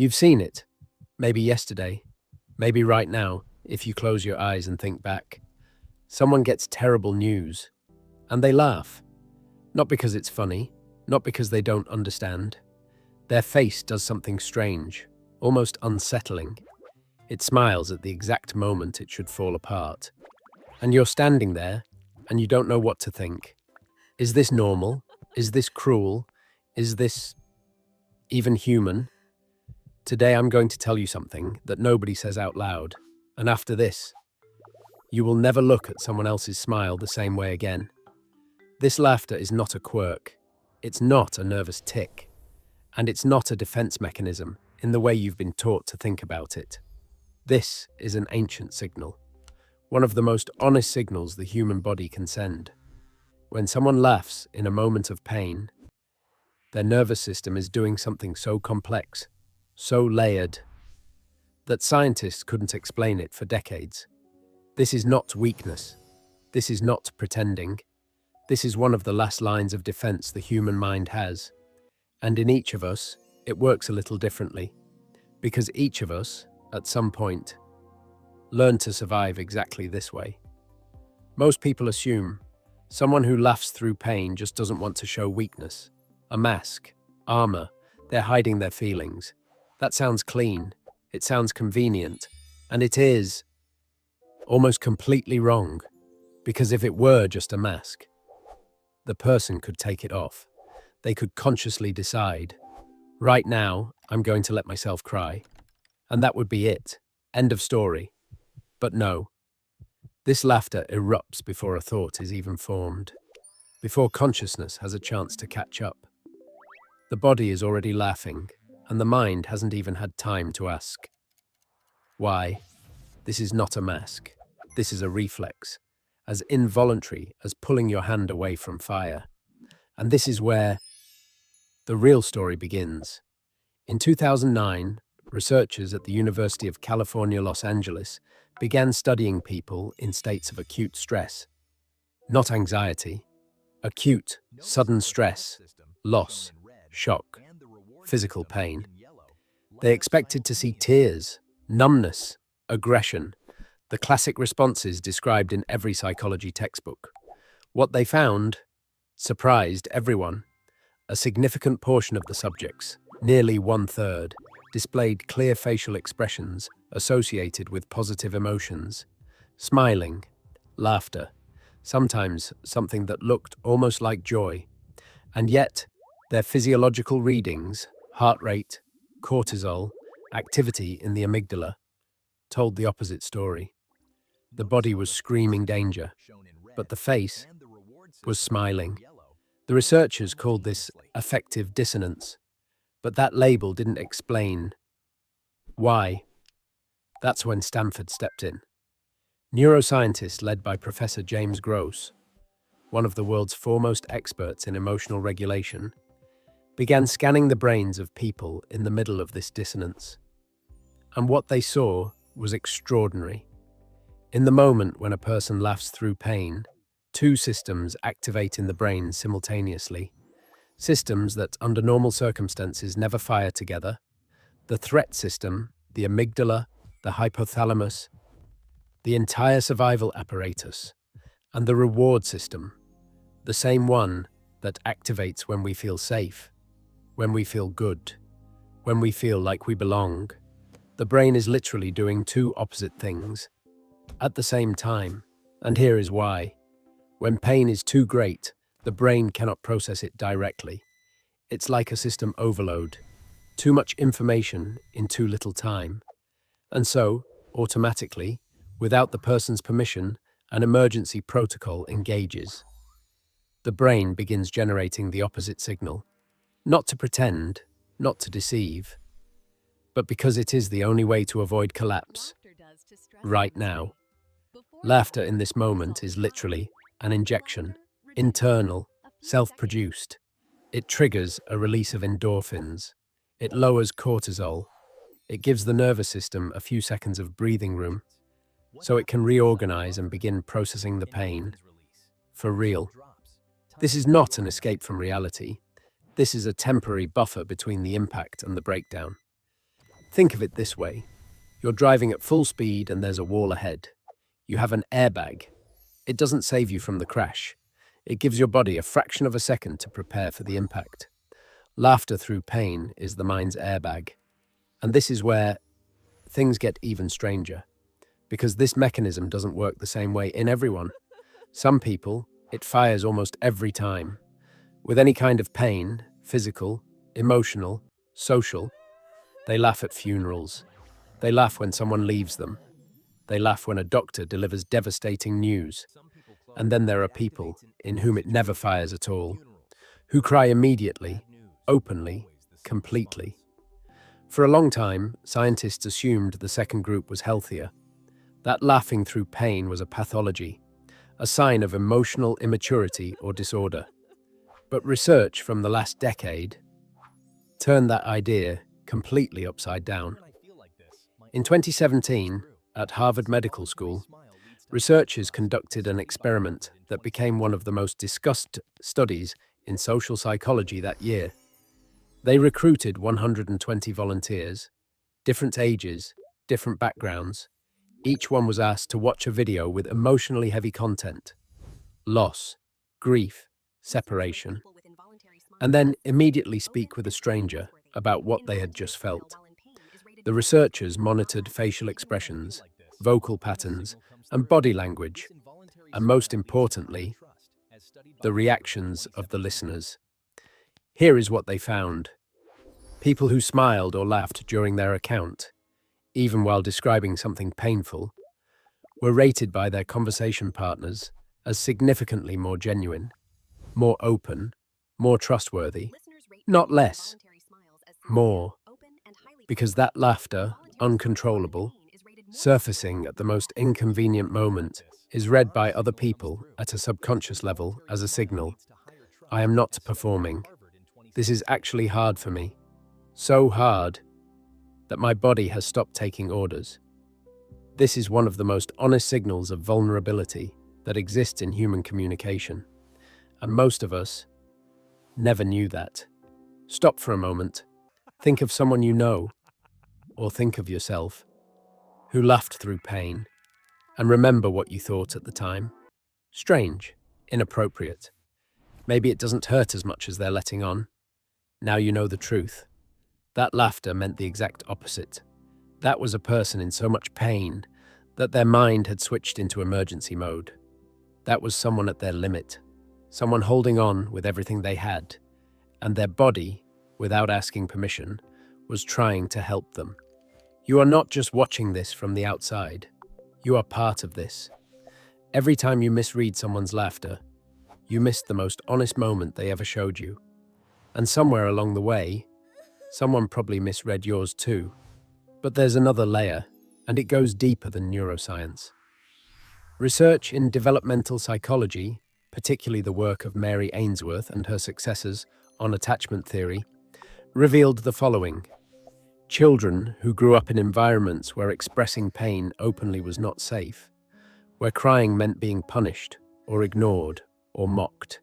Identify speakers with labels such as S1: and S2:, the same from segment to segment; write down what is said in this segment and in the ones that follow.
S1: You've seen it, maybe yesterday, maybe right now, if you close your eyes and think back. Someone gets terrible news, and they laugh. Not because it's funny, not because they don't understand. Their face does something strange, almost unsettling. It smiles at the exact moment it should fall apart. And you're standing there, and you don't know what to think. Is this normal? Is this cruel? Is this even human? Today I'm going to tell you something that nobody says out loud. And after this, you will never look at someone else's smile the same way again. This laughter is not a quirk. It's not a nervous tick. And it's not a defense mechanism in the way you've been taught to think about it. This is an ancient signal. One of the most honest signals the human body can send. When someone laughs in a moment of pain, their nervous system is doing something so complex, so layered, that scientists couldn't explain it for decades. This is not weakness. This is not pretending. This is one of the last lines of defense the human mind has. And in each of us, it works a little differently. Because each of us, at some point, learned to survive exactly this way. Most people assume someone who laughs through pain just doesn't want to show weakness. A mask, armor, they're hiding their feelings. That sounds clean, it sounds convenient, and it is almost completely wrong. Because if it were just a mask, the person could take it off. They could consciously decide, right now, I'm going to let myself cry. And that would be it. End of story. But no. This laughter erupts before a thought is even formed, before consciousness has a chance to catch up. The body is already laughing, and the mind hasn't even had time to ask. Why? This is not a mask. This is a reflex, as involuntary as pulling your hand away from fire. And this is where the real story begins. In 2009, researchers at the University of California, Los Angeles began studying people in states of acute stress. Not anxiety, acute, sudden stress, loss, shock, physical pain. They expected to see tears, numbness, aggression, the classic responses described in every psychology textbook. What they found surprised everyone. A significant portion of the subjects, nearly 1/3, displayed clear facial expressions associated with positive emotions, smiling, laughter, sometimes something that looked almost like joy. And yet, their physiological readings, heart rate, cortisol, activity in the amygdala, told the opposite story. The body was screaming danger, but the face was smiling. The researchers called this affective dissonance, but that label didn't explain why. That's when Stanford stepped in. Neuroscientists led by Professor James Gross, one of the world's foremost experts in emotional regulation, began scanning the brains of people in the middle of this dissonance. And what they saw was extraordinary. In the moment when a person laughs through pain, two systems activate in the brain simultaneously. Systems that, under normal circumstances, never fire together. The threat system, the amygdala, the hypothalamus, the entire survival apparatus, and the reward system, the same one that activates when we feel safe, when we feel good, when we feel like we belong. The brain is literally doing two opposite things at the same time, and here is why. When pain is too great, the brain cannot process it directly. It's like a system overload, too much information in too little time. And so, automatically, without the person's permission, an emergency protocol engages. The brain begins generating the opposite signal, not to pretend, not to deceive, but because it is the only way to avoid collapse, right now. Laughter in this moment is literally an injection, internal, self-produced. It triggers a release of endorphins. It lowers cortisol. It gives the nervous system a few seconds of breathing room so it can reorganize and begin processing the pain. For real. This is not an escape from reality. This is a temporary buffer between the impact and the breakdown. Think of it this way. You're driving at full speed and there's a wall ahead. You have an airbag. It doesn't save you from the crash. It gives your body a fraction of a second to prepare for the impact. Laughter through pain is the mind's airbag. And this is where things get even stranger, because this mechanism doesn't work the same way in everyone. Some people, it fires almost every time. With any kind of pain, physical, emotional, social, they laugh at funerals. They laugh when someone leaves them. They laugh when a doctor delivers devastating news. And then there are people in whom it never fires at all, who cry immediately, openly, completely. For a long time, scientists assumed the second group was healthier. That laughing through pain was a pathology, a sign of emotional immaturity or disorder. But research from the last decade turned that idea completely upside down. In 2017, at Harvard Medical School, researchers conducted an experiment that became one of the most discussed studies in social psychology that year. They recruited 120 volunteers, different ages, different backgrounds. Each one was asked to watch a video with emotionally heavy content: loss, grief, separation, and then immediately speak with a stranger about what they had just felt. The researchers monitored facial expressions, vocal patterns, and body language, and most importantly, the reactions of the listeners. Here is what they found. People who smiled or laughed during their account, even while describing something painful, were rated by their conversation partners as significantly more genuine, more open, more trustworthy, not less, more, because that laughter, uncontrollable, surfacing at the most inconvenient moment, is read by other people at a subconscious level as a signal. I am not performing. This is actually hard for me. So hard that my body has stopped taking orders. This is one of the most honest signals of vulnerability that exists in human communication. And most of us never knew that. Stop for a moment. Think of someone you know, or think of yourself, who laughed through pain, and remember what you thought at the time. Strange, inappropriate. Maybe it doesn't hurt as much as they're letting on. Now you know the truth. That laughter meant the exact opposite. That was a person in so much pain that their mind had switched into emergency mode. That was someone at their limit, someone holding on with everything they had, and their body, without asking permission, was trying to help them. You are not just watching this from the outside. You are part of this. Every time you misread someone's laughter, you missed the most honest moment they ever showed you. And somewhere along the way, someone probably misread yours too. But there's another layer, and it goes deeper than neuroscience. Research in developmental psychology, particularly the work of Mary Ainsworth and her successors on attachment theory, revealed the following. Children who grew up in environments where expressing pain openly was not safe, where crying meant being punished or ignored or mocked.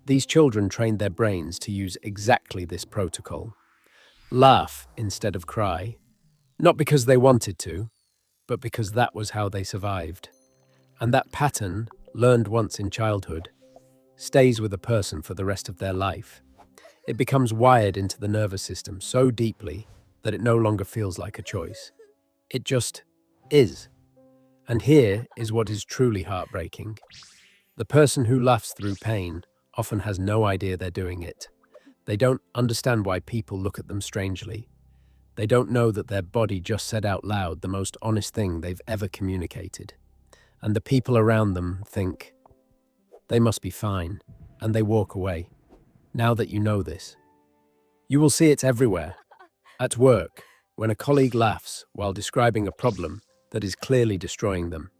S1: These children trained their brains to use exactly this protocol. Laugh instead of cry, not because they wanted to, but because that was how they survived. And that pattern, learned once in childhood, stays with a person for the rest of their life. It becomes wired into the nervous system so deeply that it no longer feels like a choice. It just is. And here is what is truly heartbreaking. The person who laughs through pain often has no idea they're doing it. They don't understand why people look at them strangely. They don't know that their body just said out loud the most honest thing they've ever communicated. And the people around them think, they must be fine, and they walk away. Now that you know this, you will see it everywhere. At work, when a colleague laughs while describing a problem that is clearly destroying them.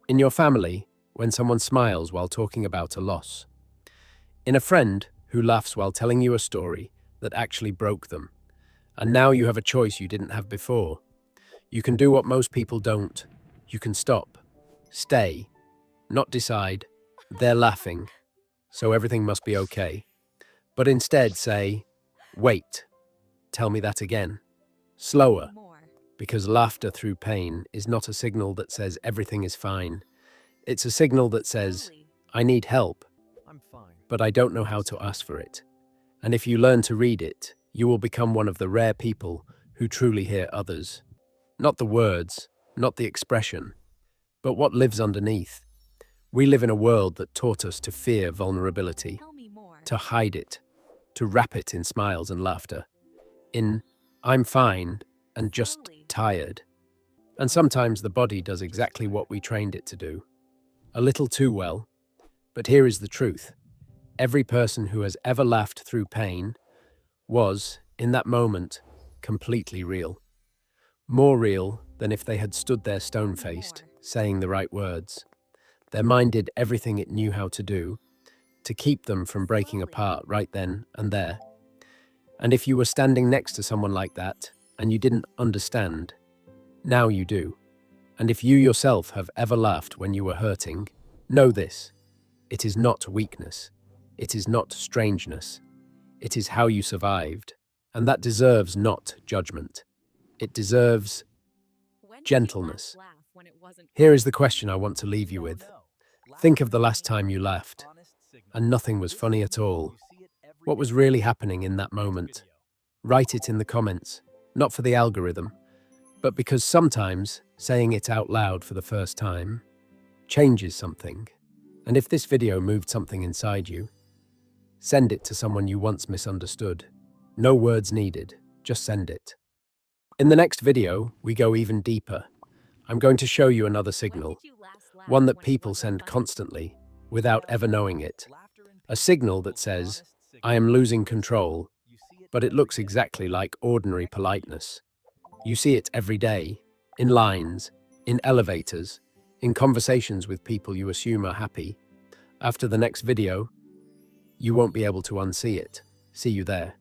S1: In your family, when someone smiles while talking about a loss. In a friend who laughs while telling you a story that actually broke them. And now you have a choice you didn't have before. You can do what most people don't. You can stop, stay, not decide, they're laughing, so everything must be okay. But instead say, wait, tell me that again. slower, because laughter through pain is not a signal that says everything is fine. It's a signal that says, I need help, but I don't know how to ask for it. And if you learn to read it, you will become one of the rare people who truly hear others. Not the words, not the expression, but what lives underneath. We live in a world that taught us to fear vulnerability, to hide it, to wrap it in smiles and laughter, in I'm fine and just tired. And sometimes the body does exactly what we trained it to do, a little too well. But here is the truth. Every person who has ever laughed through pain was, in that moment, completely real. More real than if they had stood there stone-faced, saying the right words. Their mind did everything it knew how to do to keep them from breaking apart right then and there. And if you were standing next to someone like that and you didn't understand, now you do. And if you yourself have ever laughed when you were hurting, know this. It is not weakness. It is not strangeness. It is how you survived. And that deserves not judgment. It deserves gentleness. Here is the question I want to leave you with. Think of the last time you laughed, and nothing was funny at all. What was really happening in that moment? Write it in the comments, not for the algorithm, but because sometimes saying it out loud for the first time changes something. And if this video moved something inside you, send it to someone you once misunderstood. No words needed, just send it. In the next video, we go even deeper. I'm going to show you another signal, one that people send constantly, without ever knowing it. A signal that says, I am losing control, but it looks exactly like ordinary politeness. You see it every day, in lines, in elevators, in conversations with people you assume are happy. After the next video, you won't be able to unsee it. See you there.